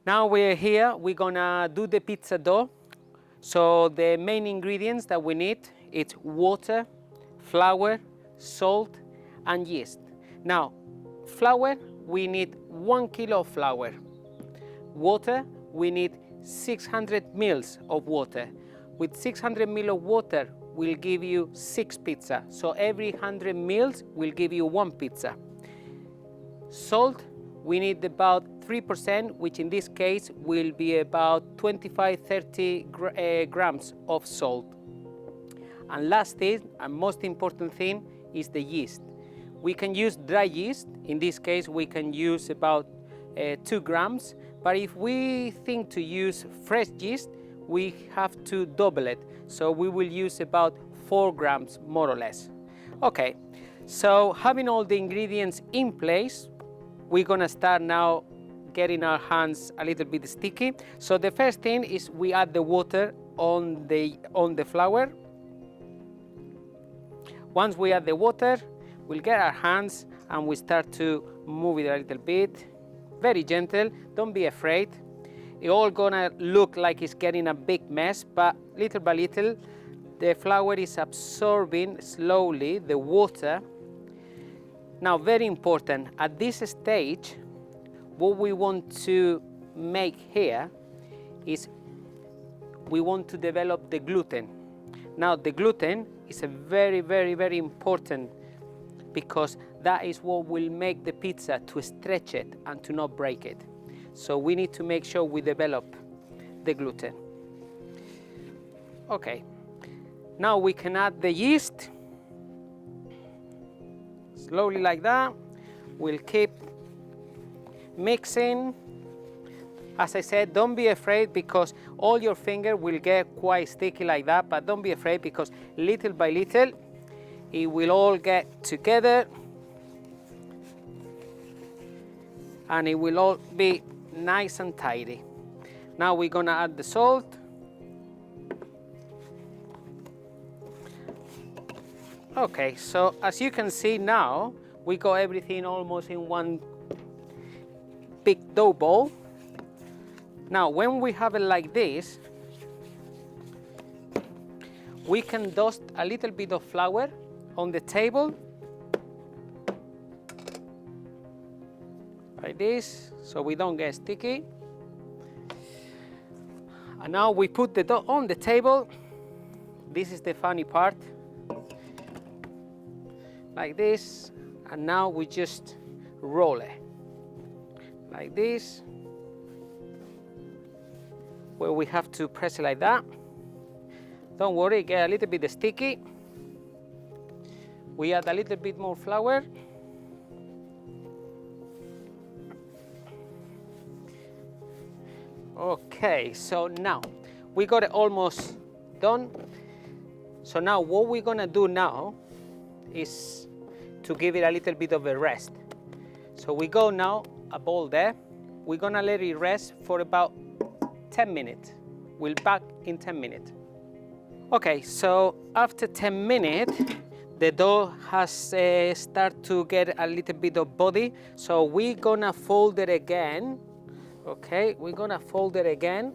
Now we're here, we're gonna do the pizza dough. So the main ingredients that we need, it's water, flour, salt, and yeast. Now, flour, we need 1 kilo of flour. Water, we need 600 mils of water. With 600 ml of water, will give you 6 pizza. So every 100 mils will give you 1 pizza. Salt, we need about 3%, which in this case will be about 25-30 grams of salt. And last thing, and most important thing, is the yeast. We can use dry yeast. In this case, we can use about 2 grams. But if we think to use fresh yeast, we have to double it. So we will use about 4 grams, more or less. Okay, so having all the ingredients in place, we're gonna start now getting our hands a little bit sticky. So the first thing is we add the water on the flour. Once we add the water, we'll get our hands and we start to move it a little bit. Very gentle, don't be afraid. It's all gonna look like it's getting a big mess, but little by little, the flour is absorbing slowly the water. Now, very important, at this stage, what we want to make here is we want to develop the gluten. Now, the gluten is a very, very, very important because that is what will make the pizza to stretch it and to not break it. So we need to make sure we develop the gluten. Okay, now we can add the yeast. Slowly like that. We'll keep mixing. As I said, don't be afraid because all your finger will get quite sticky like that, but don't be afraid because little by little, it will all get together and it will all be nice and tidy. Now we're gonna add the salt. Okay, so as you can see now, we got everything almost in one big dough ball. Now, when we have it like this, we can dust a little bit of flour on the table, like this, so we don't get sticky. And now we put the dough on the table. This is the funny part. Like this, and now we just roll it like this, where we have to press it like that. Don't worry, get a little bit sticky. We add a little bit more flour. Okay, so now we got it almost done. So now what we're gonna do now is to give it a little bit of a rest. So we go now, a bowl there. We're gonna let it rest for about 10 minutes. We'll back in 10 minutes. Okay, so after 10 minutes, the dough has started to get a little bit of body. So we're gonna fold it again. Okay, we're gonna fold it again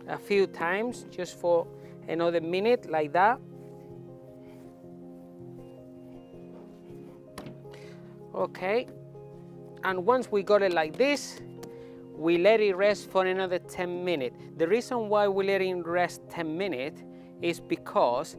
a few times, just for another minute, like that. Okay, and once we got it like this, we let it rest for another 10 minutes. The reason why we let it rest 10 minutes is because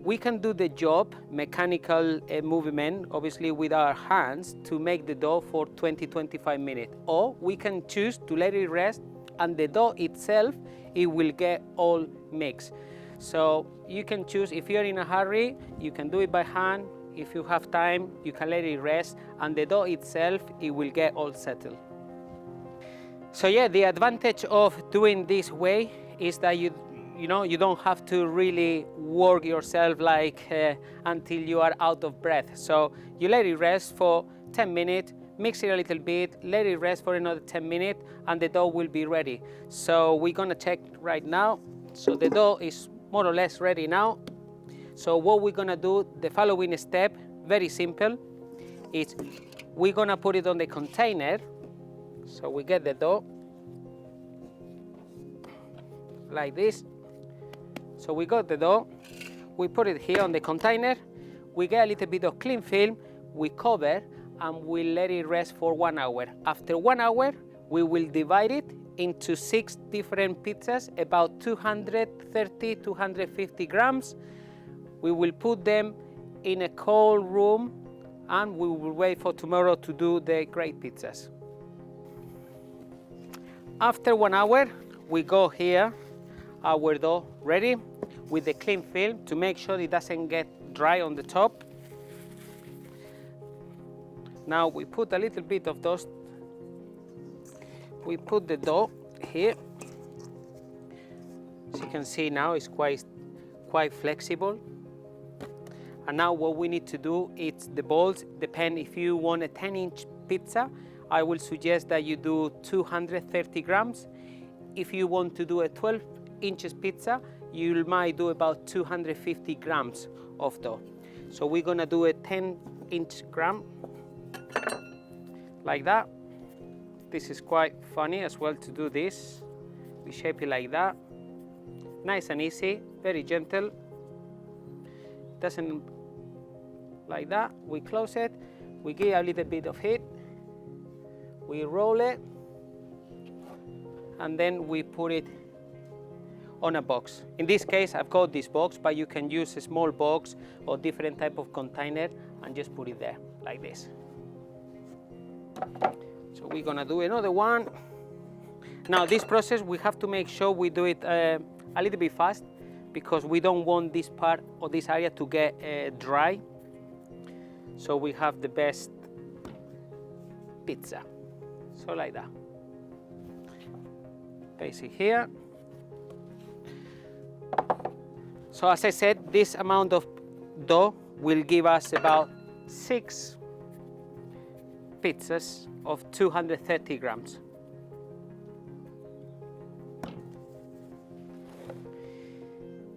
we can do the job, mechanical movement, obviously with our hands, to make the dough for 20-25 minutes. Or we can choose to let it rest and the dough itself, it will get all mixed. So you can choose, if you're in a hurry, you can do it by hand. If you have time, you can let it rest, and the dough itself, it will get all settled. So yeah, the advantage of doing this way is that you don't have to really work yourself like until you are out of breath. So you let it rest for 10 minutes, mix it a little bit, let it rest for another 10 minutes, and the dough will be ready. So we're gonna check right now. So the dough is more or less ready now. So what we're gonna do, the following step, very simple, is we're gonna put it on the container. So we get the dough, like this. So we got the dough, we put it here on the container, we get a little bit of cling film, we cover, and we let it rest for 1 hour. After 1 hour, we will divide it into 6 different pizzas, about 230, 250 grams. We will put them in a cold room, and we will wait for tomorrow to do the great pizzas. After 1 hour, we go here, our dough ready, with the cling film to make sure it doesn't get dry on the top. Now we put a little bit of those, we put the dough here. As you can see now, it's quite flexible. And now what we need to do is the balls, depend if you want a 10-inch pizza, I will suggest that you do 230 grams. If you want to do a 12 inches pizza, you might do about 250 grams of dough. So we're gonna do a 10-inch gram, like that. This is quite funny as well to do this. We shape it like that. Nice and easy, very gentle. Doesn't like that. We close it, we give a little bit of heat, we roll it, and then we put it on a box. In this case, I've got this box, but you can use a small box or different type of container and just put it there, like this. So we're gonna do another one. Now this process, we have to make sure we do it a little bit fast, because we don't want this part or this area to get dry. So we have the best pizza. So like that. Place it here. So as I said, this amount of dough will give us about 6 pizzas of 230 grams.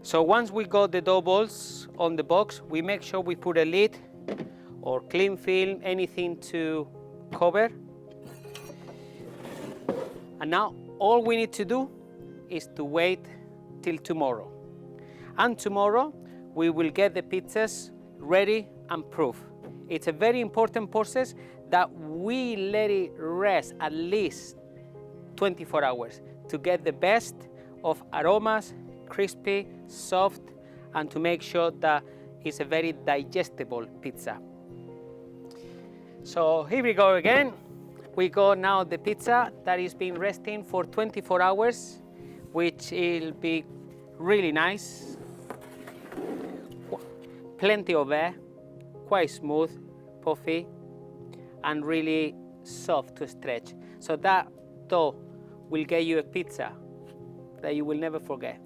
So once we got the dough balls on the box, we make sure we put a lid or cling film, anything to cover. And now all we need to do is to wait till tomorrow. And tomorrow we will get the pizzas ready and proof. It's a very important process that we let it rest at least 24 hours to get the best of aromas, crispy, soft, and to make sure that it's a very digestible pizza. So here we go again. We got now the pizza that is been resting for 24 hours, which will be really nice. Plenty of air, quite smooth, puffy, and really soft to stretch. So that dough will get you a pizza that you will never forget.